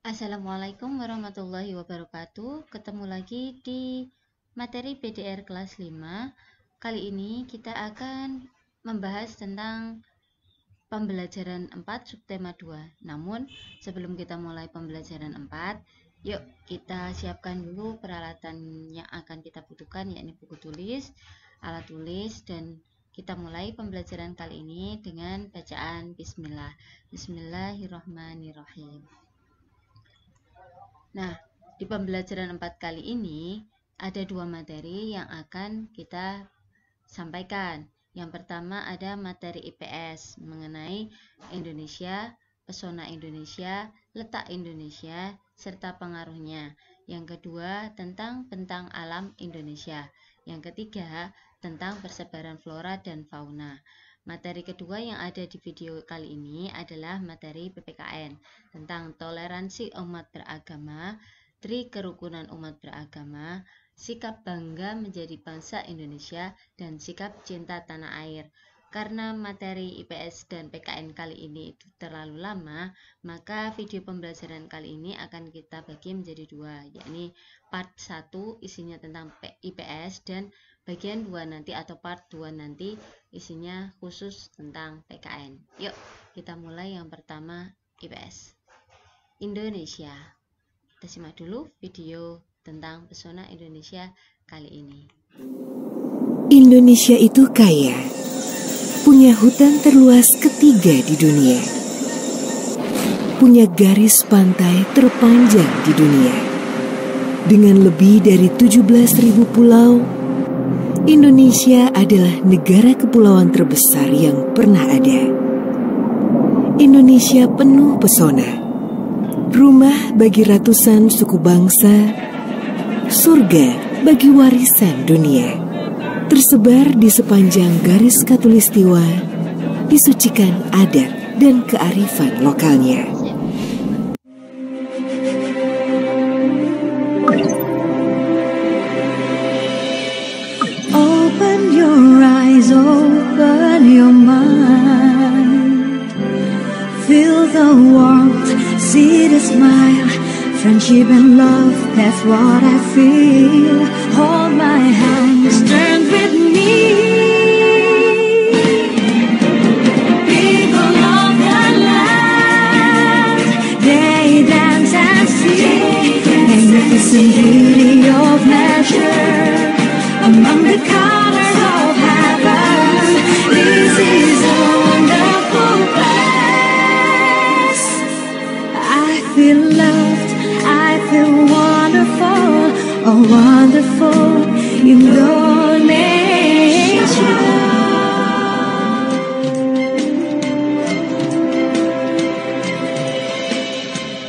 Assalamualaikum warahmatullahi wabarakatuh. Ketemu lagi di materi PDR kelas 5. Kali ini kita akan membahas tentang pembelajaran 4 subtema 2. Namun sebelum kita mulai pembelajaran 4, yuk kita siapkan dulu peralatan yang akan kita butuhkan, yakni buku tulis, alat tulis, dan kita mulai pembelajaran kali ini dengan bacaan Bismillah. Bismillahirrahmanirrahim. Nah, di pembelajaran 4 kali ini ada dua materi yang akan kita sampaikan. Yang pertama ada materi IPS mengenai Indonesia, pesona Indonesia, letak Indonesia, serta pengaruhnya. Yang kedua tentang bentang alam Indonesia. Yang ketiga tentang persebaran flora dan fauna. Materi kedua yang ada di video kali ini adalah materi PPKN tentang toleransi umat beragama, tri kerukunan umat beragama, sikap bangga menjadi bangsa Indonesia, dan sikap cinta tanah air. Karena materi IPS dan PKN kali ini itu terlalu lama, maka video pembelajaran kali ini akan kita bagi menjadi dua, yakni part 1 isinya tentang IPS dan bagian 2 nanti atau part 2 nanti isinya khusus tentang PKN. Yuk, kita mulai yang pertama IPS. Indonesia. Kita simak dulu video tentang pesona Indonesia kali ini. Indonesia itu kaya, punya hutan terluas ketiga di dunia, punya garis pantai terpanjang di dunia. Dengan lebih dari 17.000 pulau, Indonesia adalah negara kepulauan terbesar yang pernah ada. Indonesia penuh pesona, rumah bagi ratusan suku bangsa, surga bagi warisan dunia. Tersebar di sepanjang garis khatulistiwa, disucikan adat dan kearifan lokalnya. Open your eyes, open your mind. Feel the warmth, see the smile. Friendship and love, that's what I feel. Hold my hands, turn with me. People of the land, they dance and sing. Magnificent beauty of nature, among the colors of heaven. This is a wonderful place. I feel loved, I feel wonderful, oh wonderful Indonesia.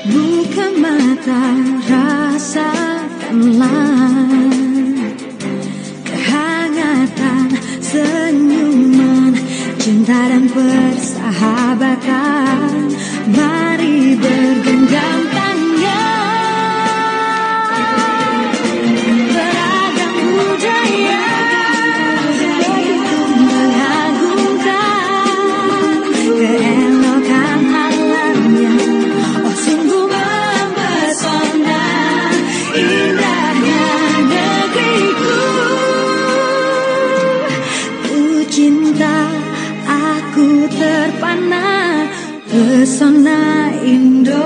Buka mata, rasakanlah kehangatan, senyuman, cinta dan persahabatan. Mari bergenggam tangan, beragam budaya begitu mengagumkan, keelokan alamnya, oh sungguh mempesona, indahnya negeriku. Ku cinta, aku terpana, pesona Indonesia.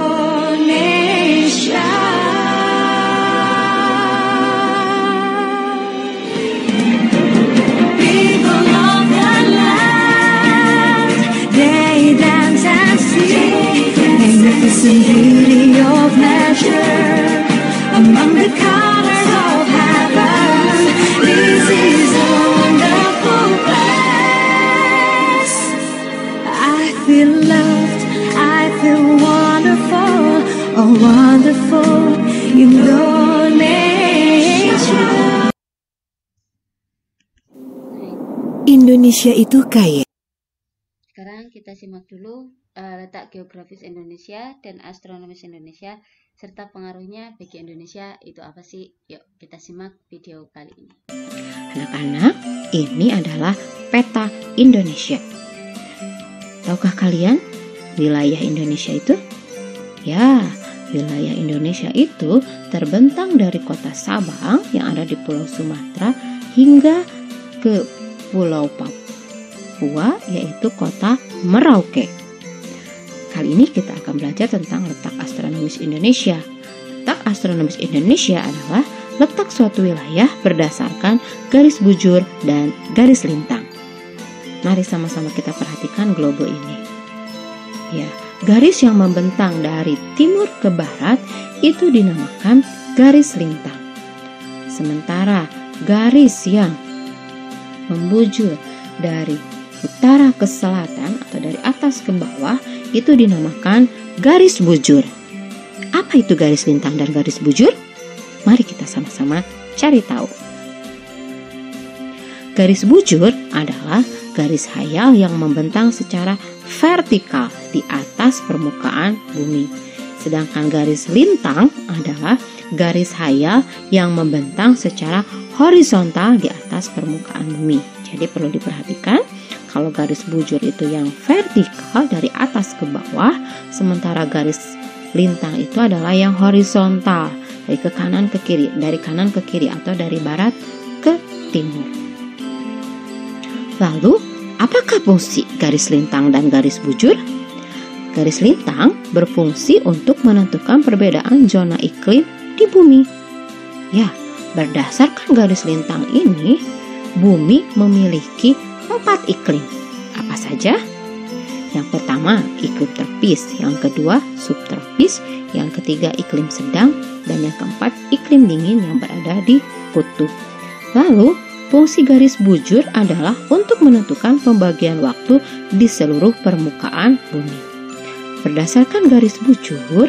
People of the land, they dance and sing. Magnificent beauty of nature, among the colors of heaven. This is a wonderful place. I feel loved, I feel wonderful, oh wonderful Indonesia. Indonesia itu kaya. Sekarang kita simak dulu letak geografis Indonesia dan astronomis Indonesia serta pengaruhnya bagi Indonesia itu apa sih? Yuk kita simak video kali ini. Anak-anak, ini adalah peta Indonesia. Tahukah kalian wilayah Indonesia itu? Ya, wilayah Indonesia itu terbentang dari kota Sabang yang ada di Pulau Sumatera hingga ke Pulau Papua, yaitu kota Merauke. Kali ini kita akan belajar tentang letak astronomis Indonesia. Letak astronomis Indonesia adalah letak suatu wilayah berdasarkan garis bujur dan garis lintang. Mari sama-sama kita perhatikan globe ini. Ya, garis yang membentang dari timur ke barat itu dinamakan garis lintang. Sementara garis yang membujur dari utara ke selatan atau dari atas ke bawah itu dinamakan garis bujur. Apa itu garis lintang dan garis bujur? Mari kita sama-sama cari tahu. Garis bujur adalah garis hayal yang membentang secara vertikal di atas permukaan bumi. Sedangkan garis lintang adalah garis hayal yang membentang secara horizontal di atas permukaan bumi. Jadi perlu diperhatikan, kalau garis bujur itu yang vertikal dari atas ke bawah, sementara garis lintang itu adalah yang horizontal dari kanan ke kiri atau dari barat ke timur. Lalu, apakah fungsi garis lintang dan garis bujur? Garis lintang berfungsi untuk menentukan perbedaan zona iklim di bumi. Ya, berdasarkan garis lintang ini, bumi memiliki 4 iklim. Apa saja? Yang pertama, iklim tropis. Yang kedua, subtropis. Yang ketiga, iklim sedang. Dan yang keempat, iklim dingin yang berada di kutub. Lalu, fungsi garis bujur adalah untuk menentukan pembagian waktu di seluruh permukaan bumi. Berdasarkan garis bujur,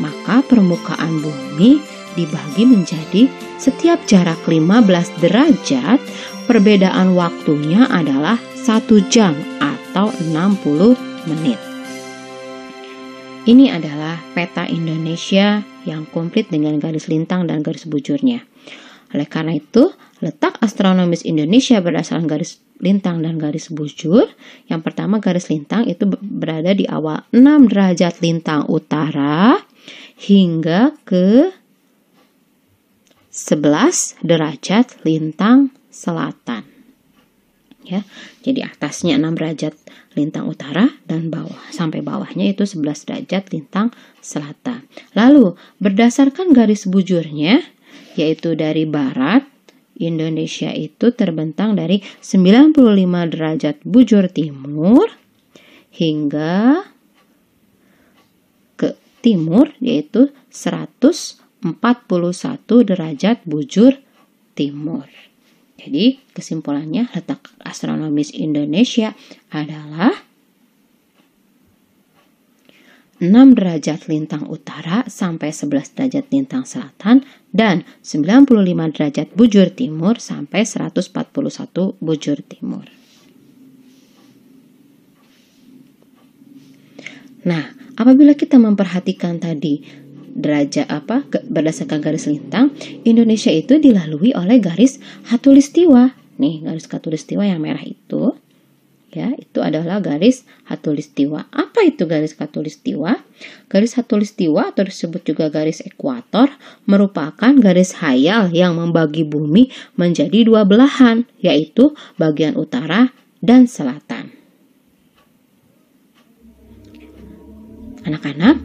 maka permukaan bumi dibagi menjadi setiap jarak 15 derajat, perbedaan waktunya adalah 1 jam atau 60 menit. Ini adalah peta Indonesia yang komplit dengan garis lintang dan garis bujurnya. Oleh karena itu, letak astronomis Indonesia berdasarkan garis lintang dan garis bujur. Yang pertama, garis lintang itu berada di awal 6 derajat lintang utara hingga ke 11 derajat lintang selatan. Ya, jadi atasnya 6 derajat lintang utara dan bawah sampai bawahnya itu 11 derajat lintang selatan. Lalu berdasarkan garis bujurnya, yaitu dari barat, Indonesia itu terbentang dari 95 derajat bujur timur hingga ke timur, yaitu 141 derajat bujur timur. Jadi kesimpulannya, letak astronomis Indonesia adalah 6 derajat lintang utara sampai 11 derajat lintang selatan dan 95 derajat bujur timur sampai 141 bujur timur. Nah, apabila kita memperhatikan tadi berdasarkan garis lintang, Indonesia itu dilalui oleh garis khatulistiwa. Nih, garis khatulistiwa yang merah itu, ya, itu adalah garis khatulistiwa. Apa itu garis khatulistiwa? Garis khatulistiwa atau disebut juga garis ekuator merupakan garis hayal yang membagi bumi menjadi 2 belahan, yaitu bagian utara dan selatan. Anak-anak,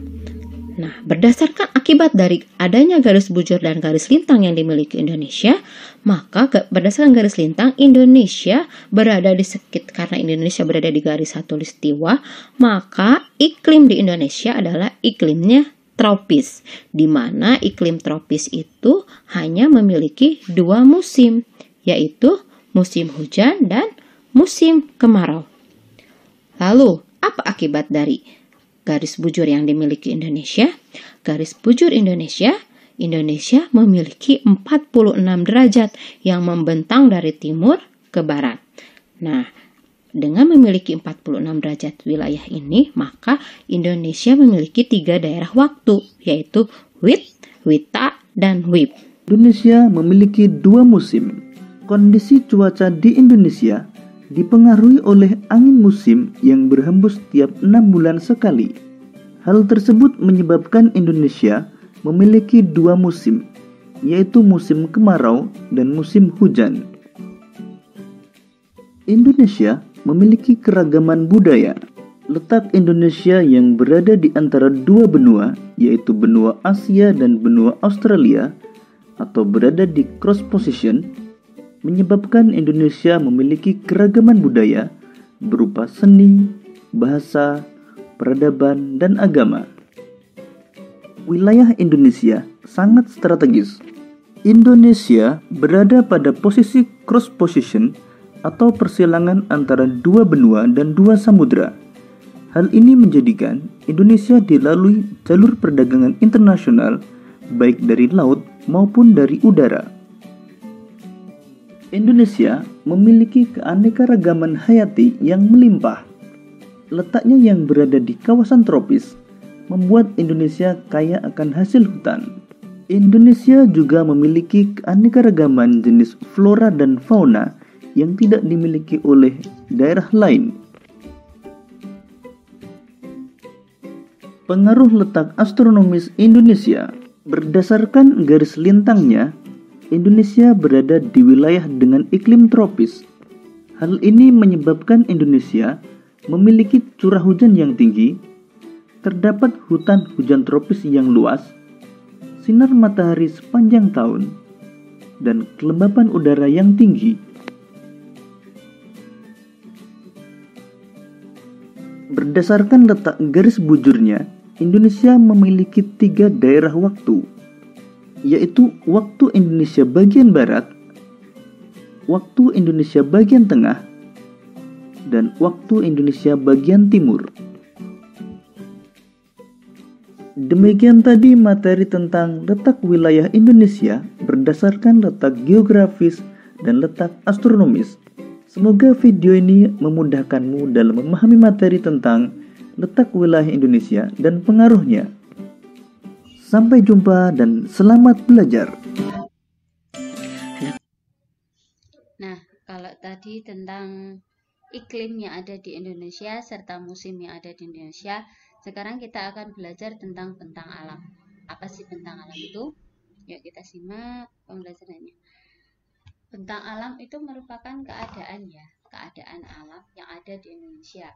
nah, berdasarkan akibat dari adanya garis bujur dan garis lintang yang dimiliki Indonesia, maka berdasarkan garis lintang, Indonesia berada di karena Indonesia berada di garis khatulistiwa, maka iklim di Indonesia adalah iklimnya tropis, di mana iklim tropis itu hanya memiliki 2 musim, yaitu musim hujan dan musim kemarau. Lalu, apa akibat dari garis bujur yang dimiliki Indonesia? Garis bujur Indonesia memiliki 46 derajat yang membentang dari timur ke barat. Nah, dengan memiliki 46 derajat wilayah ini, maka Indonesia memiliki 3 daerah waktu, yaitu Wit, Wita, dan Wib. Indonesia memiliki 2 musim. Kondisi cuaca di Indonesia dipengaruhi oleh angin musim yang berhembus tiap 6 bulan sekali. Hal tersebut menyebabkan Indonesia memiliki dua musim, yaitu musim kemarau dan musim hujan. Indonesia memiliki keragaman budaya. Letak Indonesia yang berada di antara dua benua, yaitu benua Asia dan benua Australia, atau berada di cross position, menyebabkan Indonesia memiliki keragaman budaya berupa seni, bahasa, peradaban, dan agama. Wilayah Indonesia sangat strategis. Indonesia berada pada posisi cross position atau persilangan antara dua benua dan dua samudra. Hal ini menjadikan Indonesia dilalui jalur perdagangan internasional baik dari laut maupun dari udara. Indonesia memiliki keanekaragaman hayati yang melimpah. Letaknya yang berada di kawasan tropis membuat Indonesia kaya akan hasil hutan. Indonesia juga memiliki keanekaragaman jenis flora dan fauna yang tidak dimiliki oleh daerah lain. Pengaruh letak astronomis Indonesia. Berdasarkan garis lintangnya, Indonesia berada di wilayah dengan iklim tropis. Hal ini menyebabkan Indonesia memiliki curah hujan yang tinggi, terdapat hutan hujan tropis yang luas, sinar matahari sepanjang tahun, dan kelembapan udara yang tinggi. Berdasarkan letak garis bujurnya, Indonesia memiliki 3 daerah waktu, yaitu waktu Indonesia bagian barat, waktu Indonesia bagian tengah, dan waktu Indonesia bagian timur. Demikian tadi materi tentang letak wilayah Indonesia berdasarkan letak geografis dan letak astronomis. Semoga video ini memudahkanmu dalam memahami materi tentang letak wilayah Indonesia dan pengaruhnya. Sampai jumpa dan selamat belajar. Nah, kalau tadi tentang iklim yang ada di Indonesia serta musim yang ada di Indonesia, sekarang kita akan belajar tentang bentang alam. Apa sih bentang alam itu? Yuk kita simak pembelajarannya. Bentang alam itu merupakan keadaan alam yang ada di Indonesia.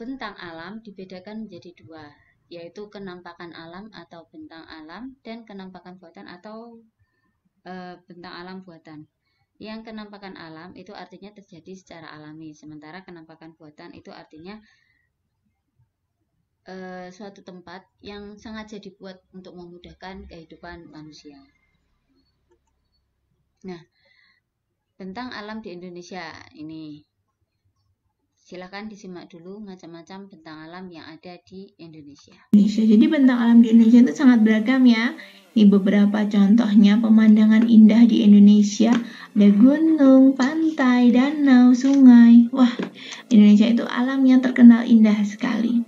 Bentang alam dibedakan menjadi 2, yaitu kenampakan alam atau bentang alam dan kenampakan buatan atau bentang alam buatan. Yang kenampakan alam itu artinya terjadi secara alami, sementara kenampakan buatan itu artinya suatu tempat yang sengaja dibuat untuk memudahkan kehidupan manusia. Nah, bentang alam di Indonesia ini, silakan disimak dulu macam-macam bentang alam yang ada di Indonesia. Jadi bentang alam di Indonesia itu sangat beragam ya. Ini beberapa contohnya pemandangan indah di Indonesia. Ada gunung, pantai, danau, sungai. Wah, Indonesia itu alam yang terkenal indah sekali.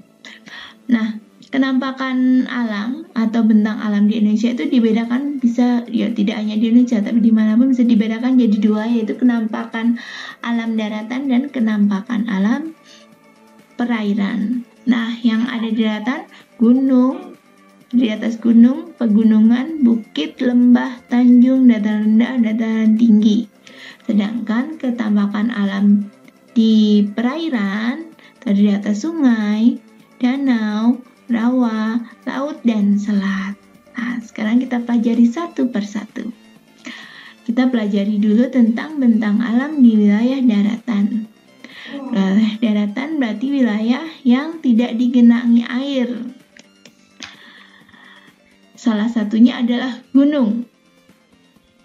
Nah, kenampakan alam atau bentang alam di Indonesia itu dibedakan bisa, ya tidak hanya di Indonesia tapi dimanapun bisa dibedakan jadi 2, yaitu kenampakan alam daratan dan kenampakan alam perairan. Nah, yang ada di daratan, gunung, di atas gunung, pegunungan, bukit, lembah, tanjung, dataran rendah, dataran tinggi. Sedangkan kenampakan alam di perairan terdiri atas sungai, danau, rawa, laut, dan selat. Nah, sekarang kita pelajari satu persatu. Kita pelajari dulu tentang bentang alam di wilayah daratan. Wilayah daratan berarti wilayah yang tidak digenangi air. Salah satunya adalah gunung.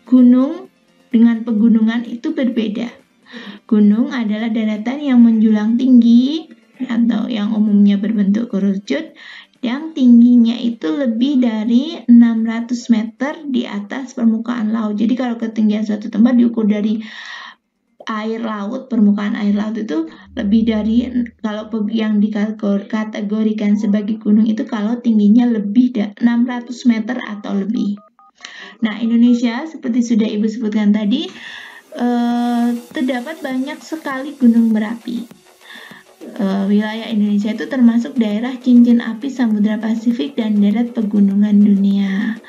Gunung dengan pegunungan itu berbeda. Gunung adalah daratan yang menjulang tinggi atau yang umumnya berbentuk kerucut, yang tingginya itu lebih dari 600 meter di atas permukaan laut. Jadi kalau ketinggian suatu tempat diukur dari air laut, permukaan air laut itu lebih dari, kalau yang dikategorikan sebagai gunung itu kalau tingginya lebih dari 600 meter atau lebih. Nah, Indonesia seperti sudah Ibu sebutkan tadi, terdapat banyak sekali gunung berapi. wilayah Indonesia itu termasuk daerah cincin api Samudra Pasifik dan deret pegunungan dunia.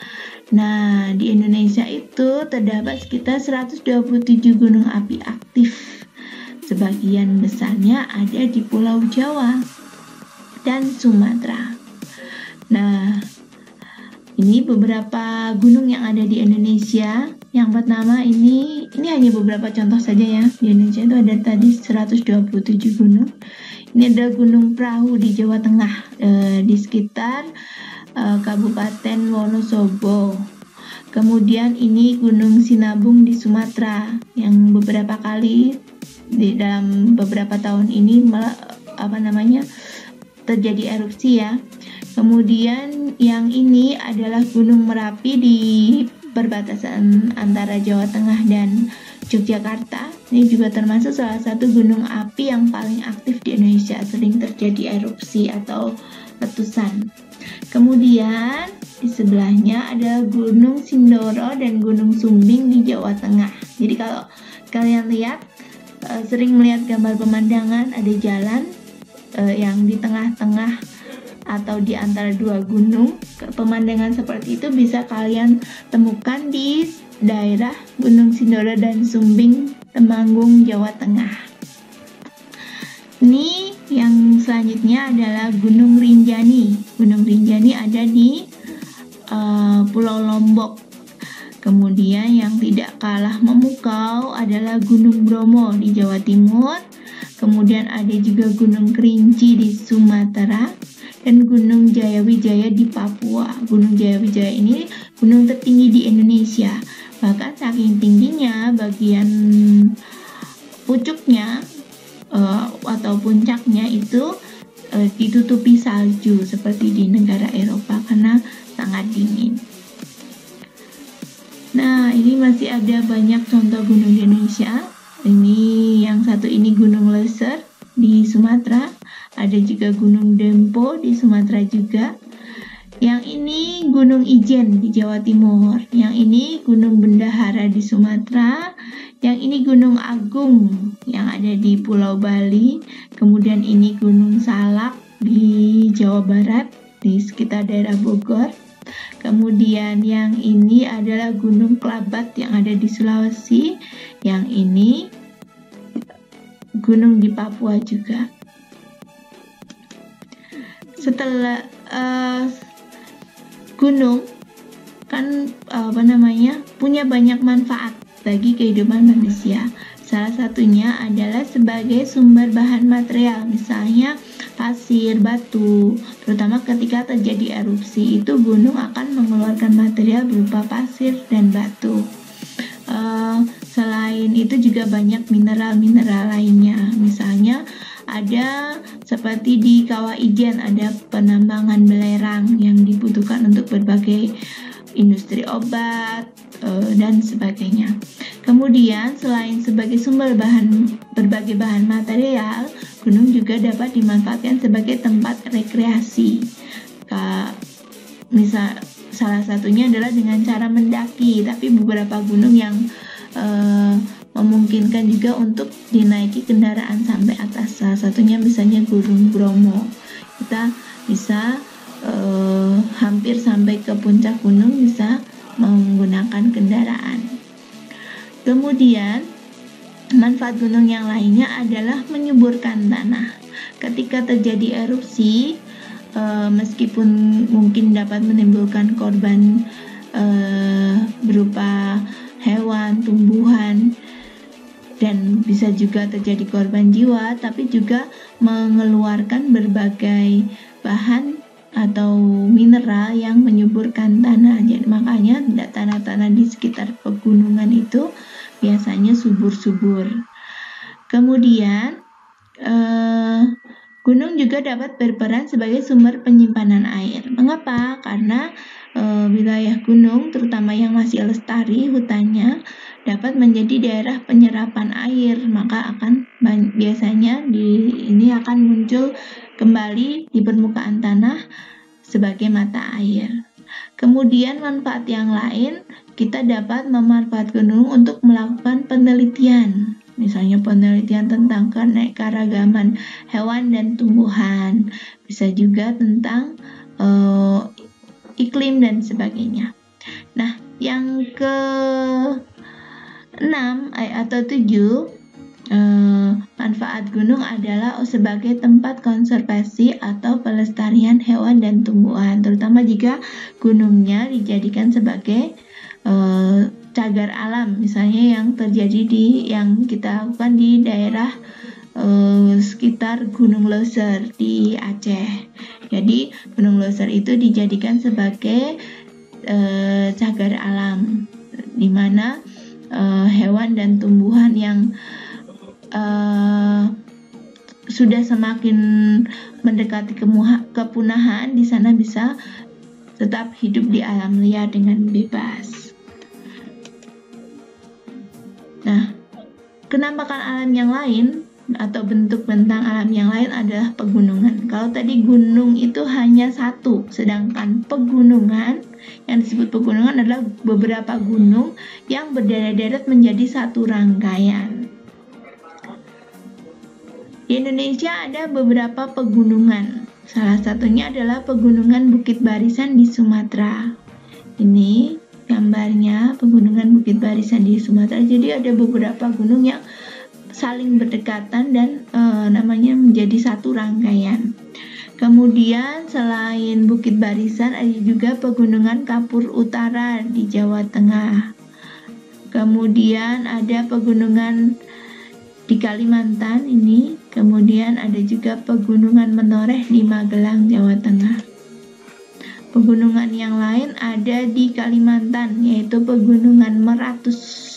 Nah, di Indonesia itu terdapat sekitar 127 gunung api aktif. Sebagian besarnya ada di Pulau Jawa dan Sumatera. Nah, ini beberapa gunung yang ada di Indonesia. Yang pertama ini hanya beberapa contoh saja ya. Di Indonesia itu ada tadi 127 gunung. Ini ada Gunung Perahu di Jawa Tengah, di sekitar Kabupaten Wonosobo. Kemudian ini Gunung Sinabung di Sumatera yang beberapa kali dalam beberapa tahun ini terjadi erupsi ya. Kemudian yang ini adalah Gunung Merapi di perbatasan antara Jawa Tengah dan Yogyakarta. Ini juga termasuk salah satu gunung api yang paling aktif di Indonesia, sering terjadi erupsi atau letusan. Kemudian di sebelahnya ada Gunung Sindoro dan Gunung Sumbing di Jawa Tengah. Jadi kalau kalian lihat, sering melihat gambar pemandangan ada jalan yang di tengah-tengah atau di antara dua gunung. Pemandangan seperti itu bisa kalian temukan di daerah Gunung Sindoro dan Sumbing, Temanggung, Jawa Tengah. Ini yang selanjutnya adalah Gunung Rinjani. Gunung Rinjani ada di Pulau Lombok. Kemudian yang tidak kalah memukau adalah Gunung Bromo di Jawa Timur. Kemudian ada juga Gunung Kerinci di Sumatera dan Gunung Jayawijaya di Papua. Gunung Jayawijaya ini gunung tertinggi di Indonesia. Bahkan saking tingginya, bagian pucuknya atau puncaknya itu ditutupi salju seperti di negara Eropa karena sangat dingin. Nah, ini masih ada banyak contoh gunung di Indonesia. Ini yang satu ini Gunung Leser di Sumatera. Ada juga Gunung Dempo di Sumatera juga. Yang ini Gunung Ijen di Jawa Timur. Yang ini Gunung Bendahara di Sumatera. Yang ini Gunung Agung yang ada di Pulau Bali. Kemudian ini Gunung Salak di Jawa Barat, di sekitar daerah Bogor. Kemudian yang ini adalah Gunung Klabat yang ada di Sulawesi. Yang ini gunung di Papua juga. Setelah gunung kan punya banyak manfaat bagi kehidupan manusia. Salah satunya adalah sebagai sumber bahan material, misalnya pasir, batu. Terutama ketika terjadi erupsi, itu gunung akan mengeluarkan material berupa pasir dan batu. Selain itu juga banyak mineral-mineral lainnya. Misalnya ada seperti di Kawah Ijen ada penambangan belerang yang dibutuhkan untuk berbagai industri obat dan sebagainya. Kemudian selain sebagai sumber berbagai bahan material, gunung juga dapat dimanfaatkan sebagai tempat rekreasi. Misal salah satunya adalah dengan cara mendaki, tapi beberapa gunung yang memungkinkan juga untuk dinaiki kendaraan sampai atas. Salah satunya misalnya Gunung Bromo. Kita bisa hampir sampai ke puncak gunung bisa menggunakan kendaraan. Kemudian manfaat gunung yang lainnya adalah menyuburkan tanah. Ketika terjadi erupsi, meskipun mungkin dapat menimbulkan korban berupa hewan, tumbuhan, dan bisa juga terjadi korban jiwa, tapi juga mengeluarkan berbagai bahan atau mineral yang menyuburkan tanah. Jadi makanya tanah-tanah di sekitar pegunungan itu biasanya subur-subur. Kemudian gunung juga dapat berperan sebagai sumber penyimpanan air. Mengapa? Karena wilayah gunung, terutama yang masih lestari hutannya, dapat menjadi daerah penyerapan air. Maka biasanya ini akan muncul kembali di permukaan tanah sebagai mata air. Kemudian manfaat yang lain, kita dapat memanfaatkan gunung untuk melakukan penelitian. misalnya penelitian tentang keanekaragaman hewan dan tumbuhan, bisa juga tentang iklim dan sebagainya. Nah, yang ke-6 atau 7, manfaat gunung adalah sebagai tempat konservasi atau pelestarian hewan dan tumbuhan, terutama jika gunungnya dijadikan sebagai cagar alam, misalnya yang terjadi yang kita lakukan di daerah sekitar Gunung Leuser di Aceh. Jadi Gunung Leuser itu dijadikan sebagai cagar alam, di mana hewan dan tumbuhan yang sudah semakin mendekati kepunahan di sana bisa tetap hidup di alam liar dengan bebas. Nah, penampakan alam yang lain atau bentuk bentang alam yang lain adalah pegunungan. Kalau tadi gunung itu hanya satu, sedangkan pegunungan, yang disebut pegunungan adalah beberapa gunung yang berderet-deret menjadi satu rangkaian. Di Indonesia ada beberapa pegunungan. Salah satunya adalah pegunungan Bukit Barisan di Sumatera. Ini gambarnya pegunungan Bukit Barisan di Sumatera. Jadi ada beberapa gunung yang saling berdekatan dan namanya menjadi satu rangkaian. Kemudian selain Bukit Barisan ada juga pegunungan Kapur Utara di Jawa Tengah. Kemudian ada pegunungan di Kalimantan ini. Kemudian ada juga pegunungan Menoreh di Magelang, Jawa Tengah. Pegunungan yang lain ada di Kalimantan, yaitu pegunungan Meratus.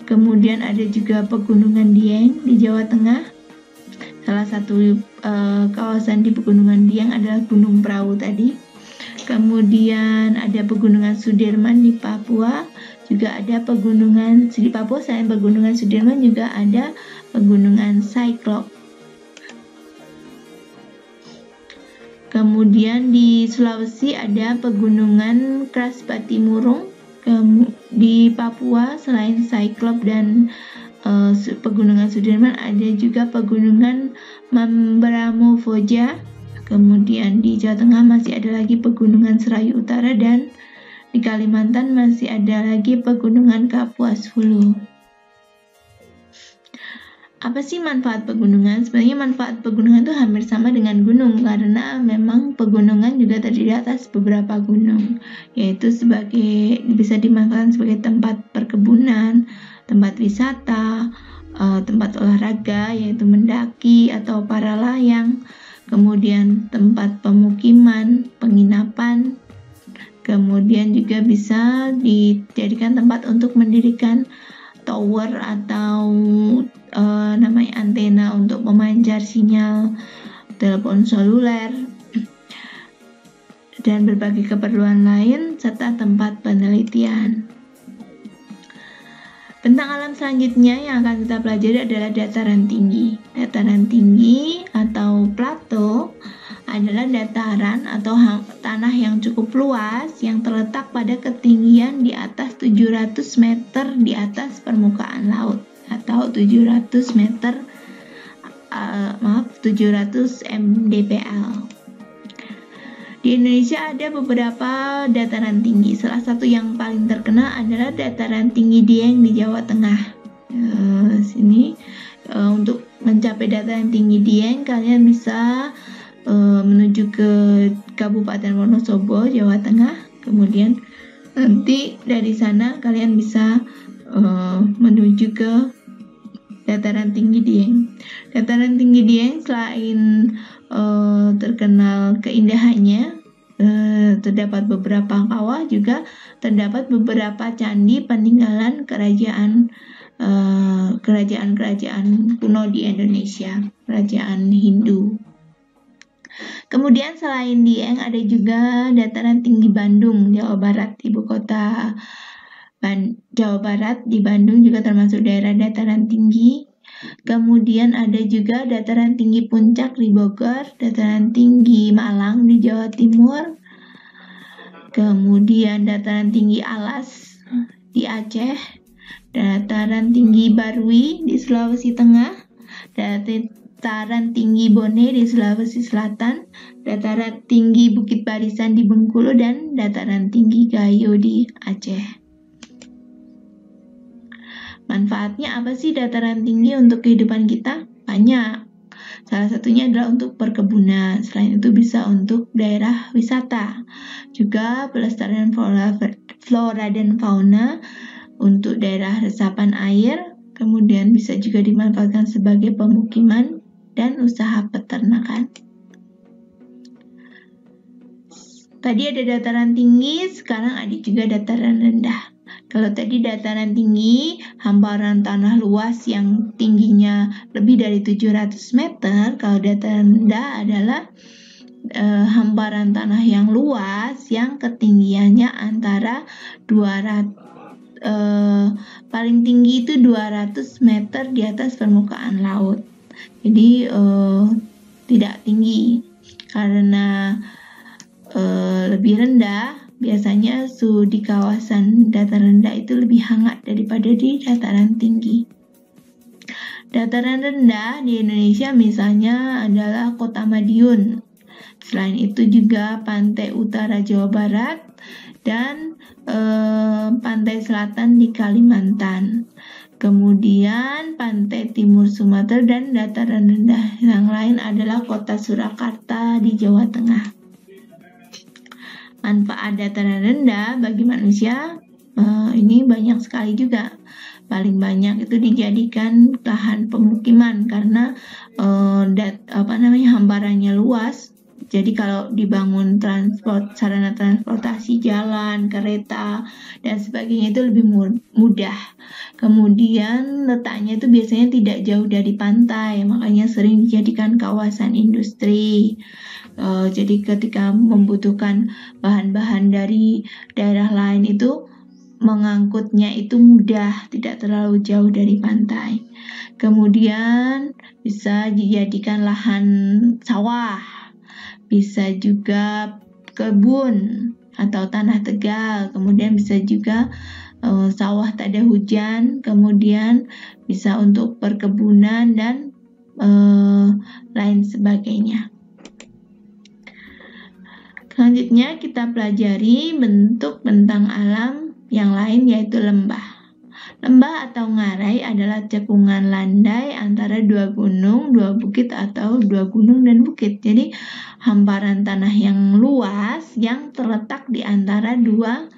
Kemudian ada juga pegunungan Dieng di Jawa Tengah. Salah satu kawasan di pegunungan Dieng adalah Gunung Prau tadi. Kemudian ada pegunungan Sudirman di Papua. Juga ada pegunungan di Papua, selain pegunungan Sudirman juga ada pegunungan Cyclops. Kemudian di Sulawesi ada pegunungan Krasbatimurung. Di Papua selain Cyclops dan pegunungan Sudirman ada juga pegunungan Mambramovoja. Kemudian di Jawa Tengah masih ada lagi pegunungan Serayu Utara, dan di Kalimantan masih ada lagi pegunungan Kapuas Hulu. Apa sih manfaat pegunungan? Sebenarnya manfaat pegunungan itu hampir sama dengan gunung, karena memang pegunungan juga terdiri atas beberapa gunung, yaitu bisa dimanfaatkan sebagai tempat perkebunan, tempat wisata, tempat olahraga yaitu mendaki atau para layang, kemudian tempat pemukiman, penginapan, kemudian juga bisa dijadikan tempat untuk mendirikan tower atau namanya antena untuk memancar sinyal telepon seluler dan berbagai keperluan lain, serta tempat penelitian. Bentang alam selanjutnya yang akan kita pelajari adalah dataran tinggi. Dataran tinggi atau plato adalah dataran atau tanah yang cukup luas yang terletak pada ketinggian di atas 700 meter di atas permukaan laut, atau 700 mdpl. Di Indonesia ada beberapa dataran tinggi. Salah satu yang paling terkenal adalah dataran tinggi Dieng di Jawa Tengah. Untuk mencapai dataran tinggi Dieng, kalian bisa menuju ke Kabupaten Wonosobo, Jawa Tengah. Kemudian nanti dari sana kalian bisa menuju ke dataran tinggi Dieng. Dataran tinggi Dieng selain terkenal keindahannya, terdapat beberapa kawah, juga terdapat beberapa candi peninggalan kerajaan kuno di Indonesia, kerajaan Hindu. Kemudian selain Dieng ada juga dataran tinggi Bandung, Jawa Barat, ibu kota Jawa Barat. Di Bandung juga termasuk daerah dataran tinggi. Kemudian ada juga dataran tinggi Puncak di Bogor, dataran tinggi Malang di Jawa Timur. Kemudian dataran tinggi Alas di Aceh, dataran tinggi Barui di Sulawesi Tengah, dataran tinggi Bone di Sulawesi Selatan, dataran tinggi Bukit Barisan di Bengkulu, dan dataran tinggi Gayo di Aceh. Manfaatnya apa sih dataran tinggi untuk kehidupan kita? Banyak. Salah satunya adalah untuk perkebunan. Selain itu bisa untuk daerah wisata. Juga pelestarian flora dan fauna untuk daerah resapan air. Kemudian bisa juga dimanfaatkan sebagai pemukiman dan usaha peternakan. Tadi ada dataran tinggi, sekarang ada juga dataran rendah. Kalau tadi dataran tinggi, hamparan tanah luas yang tingginya lebih dari 700 meter. Kalau dataran rendah adalah hamparan tanah yang luas yang ketinggiannya antara 200 paling tinggi itu 200 meter di atas permukaan laut. Jadi tidak tinggi karena lebih rendah. Biasanya suhu di kawasan dataran rendah itu lebih hangat daripada di dataran tinggi. Dataran rendah di Indonesia misalnya adalah Kota Madiun. Selain itu juga pantai utara Jawa Barat dan pantai selatan di Kalimantan. Kemudian pantai timur Sumatera dan dataran rendah yang lain adalah Kota Surakarta di Jawa Tengah. Manfaat dataran rendah bagi manusia ini banyak sekali juga. Paling banyak itu dijadikan lahan pemukiman karena hamparannya luas. Jadi kalau dibangun sarana transportasi, jalan, kereta dan sebagainya itu lebih mudah. Kemudian letaknya itu biasanya tidak jauh dari pantai, makanya sering dijadikan kawasan industri. Jadi ketika membutuhkan bahan-bahan dari daerah lain itu mengangkutnya itu mudah, tidak terlalu jauh dari pantai. Kemudian bisa dijadikan lahan sawah, bisa juga kebun atau tanah tegal, kemudian bisa juga sawah tak ada hujan, kemudian bisa untuk perkebunan dan lain sebagainya. Selanjutnya kita pelajari bentuk bentang alam yang lain yaitu lembah. Lembah atau ngarai adalah cekungan landai antara dua gunung, dua bukit atau dua gunung dan bukit. Jadi hamparan tanah yang luas yang terletak di antara dua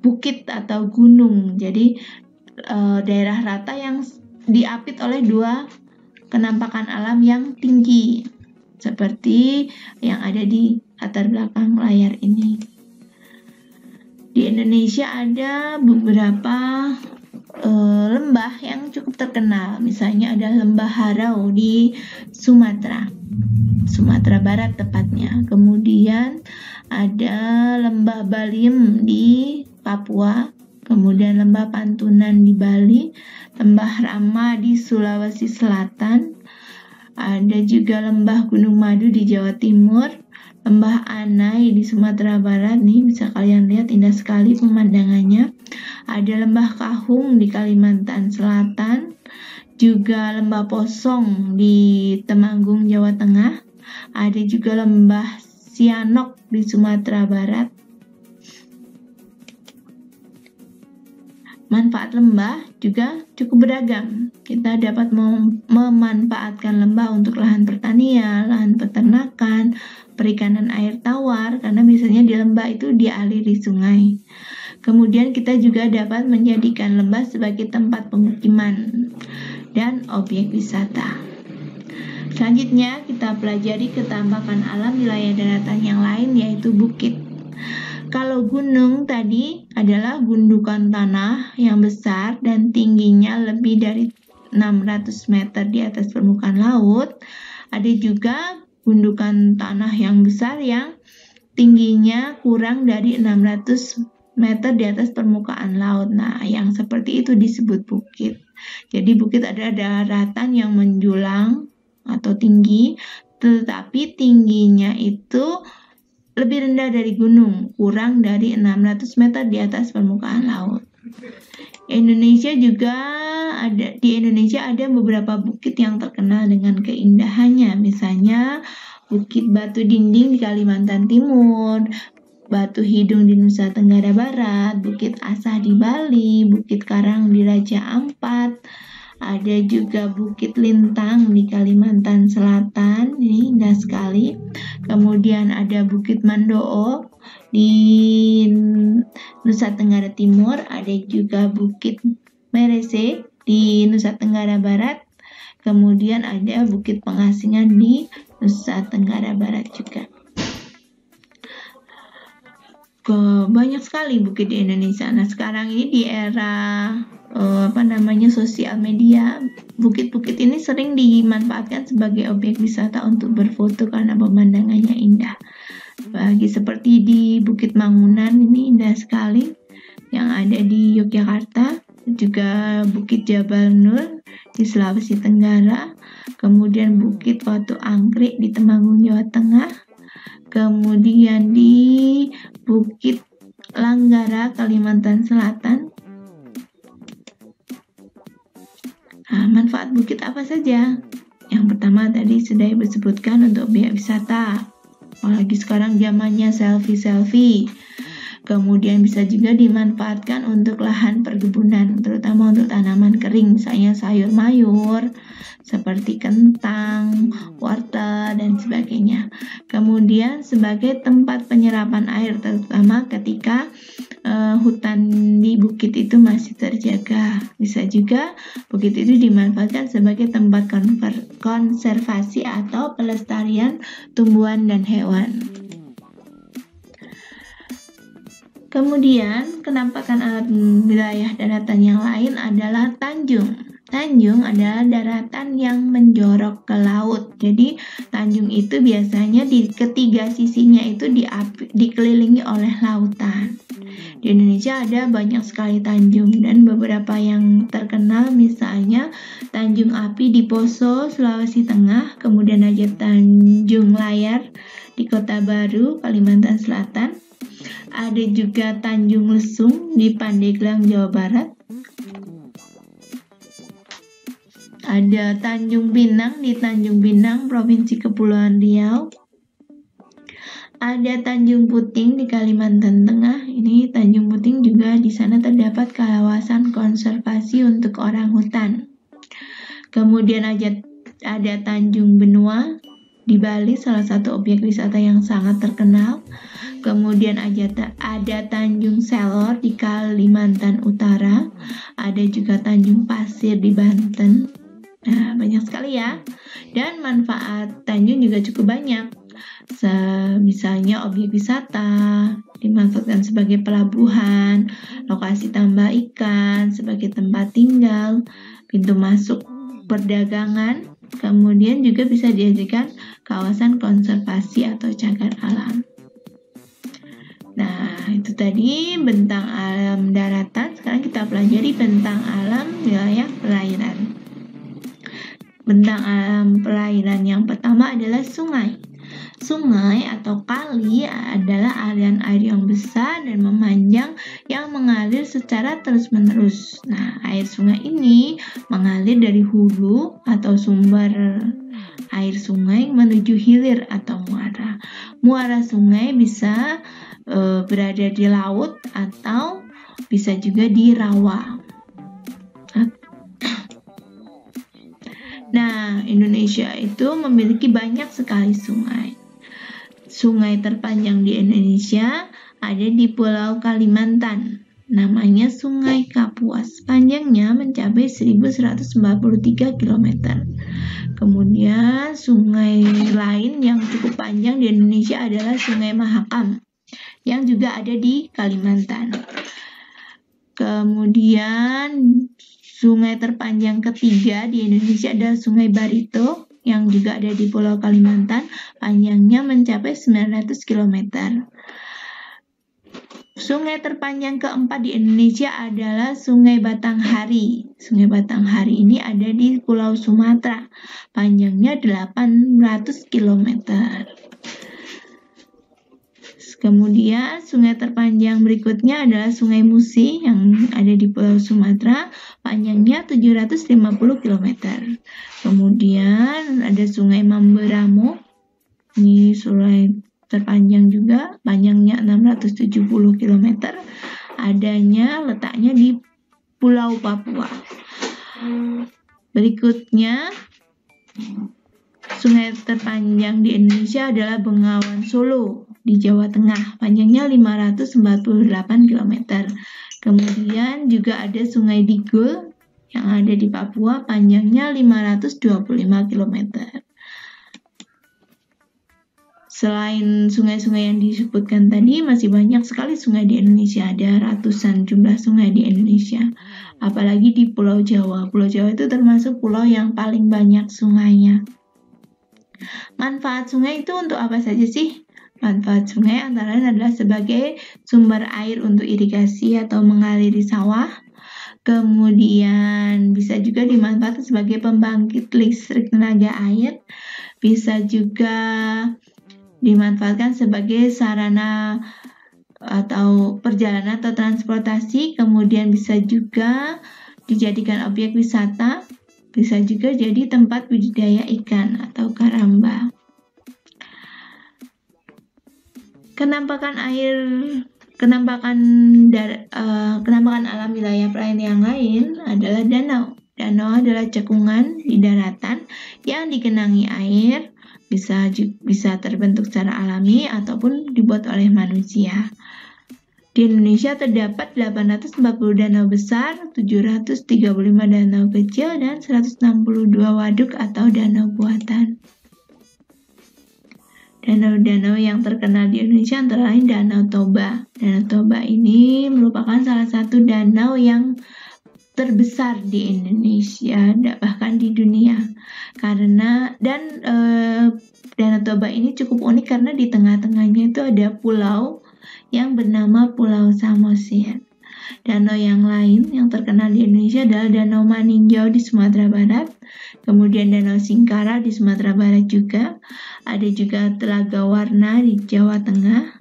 bukit atau gunung. Jadi daerah rata yang diapit oleh dua kenampakan alam yang tinggi. Seperti yang ada di latar belakang layar ini. Di Indonesia ada beberapa lembah yang cukup terkenal. Misalnya ada Lembah Harau di Sumatera Barat tepatnya. Kemudian ada Lembah Baliem di Papua. Kemudian Lembah Pantunan di Bali. Lembah Rama di Sulawesi Selatan. Ada juga Lembah Gunung Madu di Jawa Timur, Lembah Anai di Sumatera Barat, nih bisa kalian lihat indah sekali pemandangannya. Ada Lembah Kahung di Kalimantan Selatan, juga Lembah Posong di Temanggung, Jawa Tengah. Ada juga Lembah Sianok di Sumatera Barat. Manfaat lembah juga cukup beragam. Kita dapat memanfaatkan lembah untuk lahan pertanian, lahan peternakan, perikanan air tawar, karena biasanya di lembah itu dialiri sungai. Kemudian kita juga dapat menjadikan lembah sebagai tempat pemukiman dan objek wisata. Selanjutnya kita pelajari ketampakan alam wilayah daratan yang lain yaitu bukit. Kalau gunung tadi adalah gundukan tanah yang besar dan tingginya lebih dari 600 meter di atas permukaan laut. Ada juga gundukan tanah yang besar yang tingginya kurang dari 600 meter di atas permukaan laut. Nah, yang seperti itu disebut bukit. Jadi bukit ada daratan yang menjulang atau tinggi, tetapi tingginya itu lebih rendah dari gunung, kurang dari 600 meter di atas permukaan laut. Di Indonesia ada beberapa bukit yang terkenal dengan keindahannya, misalnya Bukit Batu Dinding di Kalimantan Timur, Batu Hidung di Nusa Tenggara Barat, Bukit Asah di Bali, Bukit Karang di Raja Ampat, ada juga Bukit Lintang di Kalimantan Selatan, ini indah sekali. Kemudian ada Bukit Mandoo di Nusa Tenggara Timur, ada juga Bukit Merese di Nusa Tenggara Barat, kemudian ada Bukit Pengasingan di Nusa Tenggara Barat juga. Banyak sekali bukit di Indonesia. Nah, sekarang ini di era sosial media, bukit-bukit ini sering dimanfaatkan sebagai objek wisata untuk berfoto karena pemandangannya indah. Seperti di Bukit Mangunan, ini indah sekali, yang ada di Yogyakarta, juga Bukit Jabal Nur di Sulawesi Tenggara, kemudian Bukit Watu Angkrik di Temanggung, Jawa Tengah, kemudian di Bukit Langgara, Kalimantan Selatan. Nah, manfaat bukit apa saja? Yang pertama tadi sudah disebutkan untuk objek wisata. Apalagi sekarang zamannya selfie-selfie. Kemudian bisa juga dimanfaatkan untuk lahan perkebunan, terutama untuk tanaman kering, misalnya sayur mayur, seperti kentang, wortel, dan sebagainya. Kemudian sebagai tempat penyerapan air, terutama ketika hutan di bukit itu masih terjaga. Bisa juga bukit itu dimanfaatkan sebagai tempat konservasi atau pelestarian tumbuhan dan hewan. Kemudian, penampakan alat wilayah daratan yang lain adalah tanjung. Tanjung adalah daratan yang menjorok ke laut. Jadi, tanjung itu biasanya di ketiga sisinya itu dikelilingi oleh lautan. Di Indonesia ada banyak sekali tanjung, dan beberapa yang terkenal misalnya Tanjung Api di Poso, Sulawesi Tengah, kemudian ada Tanjung Layar di Kota Baru, Kalimantan Selatan. Ada juga Tanjung Lesung di Pandeglang, Jawa Barat. Ada Tanjung Pinang di Tanjung Pinang, Provinsi Kepulauan Riau. Ada Tanjung Puting di Kalimantan Tengah. Ini Tanjung Puting juga di sana terdapat kawasan konservasi untuk orang hutan. Kemudian ada Tanjung Benua di Bali, salah satu objek wisata yang sangat terkenal. Kemudian ada Tanjung Selor di Kalimantan Utara. Ada juga Tanjung Pasir di Banten. Nah, banyak sekali ya. Dan manfaat tanjung juga cukup banyak. Misalnya objek wisata, dimanfaatkan sebagai pelabuhan, lokasi tambak ikan, sebagai tempat tinggal, pintu masuk perdagangan, kemudian juga bisa dijadikan kawasan konservasi atau cagar alam. Nah, itu tadi bentang alam daratan. Sekarang kita pelajari bentang alam wilayah perairan. Bentang alam perairan yang pertama adalah sungai. Sungai atau kali adalah aliran air yang besar dan memanjang yang mengalir secara terus-menerus. Nah, air sungai ini mengalir dari hulu atau sumber air sungai menuju hilir atau muara. Muara sungai bisa berada di laut atau bisa juga di rawa. Nah, Indonesia itu memiliki banyak sekali sungai. Sungai terpanjang di Indonesia ada di Pulau Kalimantan. Namanya Sungai Kapuas. Panjangnya mencapai 1143 km. Kemudian sungai lain yang cukup panjang di Indonesia adalah Sungai Mahakam, yang juga ada di Kalimantan. Kemudian sungai terpanjang ketiga di Indonesia adalah Sungai Barito, yang juga ada di Pulau Kalimantan, panjangnya mencapai 900 km. Sungai terpanjang keempat di Indonesia adalah Sungai Batanghari. Sungai Batanghari ini ada di Pulau Sumatera, panjangnya 800 km. Kemudian sungai terpanjang berikutnya adalah Sungai Musi yang ada di Pulau Sumatera, panjangnya 750 km. Kemudian ada Sungai Mamberamo, ini sungai terpanjang juga, panjangnya 670 km. Letaknya di Pulau Papua. Berikutnya, sungai terpanjang di Indonesia adalah Bengawan Solo di Jawa Tengah, panjangnya 548 km. Kemudian juga ada Sungai Digul yang ada di Papua, panjangnya 525 km. Selain sungai-sungai yang disebutkan tadi, masih banyak sekali sungai di Indonesia. Ada ratusan jumlah sungai di Indonesia. Apalagi di Pulau Jawa. Pulau Jawa itu termasuk pulau yang paling banyak sungainya. Manfaat sungai itu untuk apa saja sih? Manfaat sungai antara lain adalah sebagai sumber air untuk irigasi atau mengaliri sawah. Kemudian bisa juga dimanfaatkan sebagai pembangkit listrik tenaga air. Bisa juga dimanfaatkan sebagai sarana atau perjalanan atau transportasi, kemudian bisa juga dijadikan objek wisata, bisa juga jadi tempat budidaya ikan atau karamba. Kenampakan alam wilayah perairan yang lain adalah danau. Danau adalah cekungan di daratan yang digenangi air, bisa terbentuk secara alami ataupun dibuat oleh manusia. Di Indonesia terdapat 840 danau besar, 735 danau kecil, dan 162 waduk atau danau buatan. Danau-danau yang terkenal di Indonesia antara lain Danau Toba. Danau Toba ini merupakan salah satu danau yang terbesar di Indonesia, bahkan di dunia. Danau Toba ini cukup unik karena di tengah-tengahnya itu ada pulau yang bernama Pulau Samosir. Danau yang lain yang terkenal di Indonesia adalah Danau Maninjau di Sumatera Barat, kemudian Danau Singkara di Sumatera Barat juga, ada juga Telaga Warna di Jawa Tengah,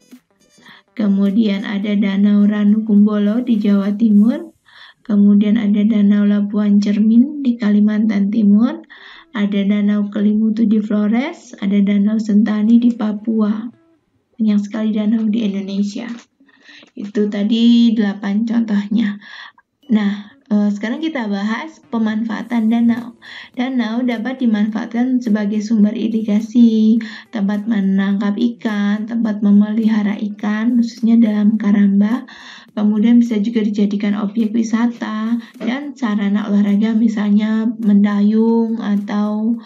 kemudian ada Danau Ranukumbolo di Jawa Timur, kemudian ada Danau Labuan Cermin di Kalimantan Timur, ada Danau Kelimutu di Flores, ada Danau Sentani di Papua. Banyak sekali danau di Indonesia. Itu tadi 8 contohnya. Nah, sekarang kita bahas pemanfaatan danau. Danau dapat dimanfaatkan sebagai sumber irigasi, tempat menangkap ikan, tempat memelihara ikan, khususnya dalam karamba. Kemudian bisa juga dijadikan objek wisata dan sarana olahraga, misalnya mendayung atau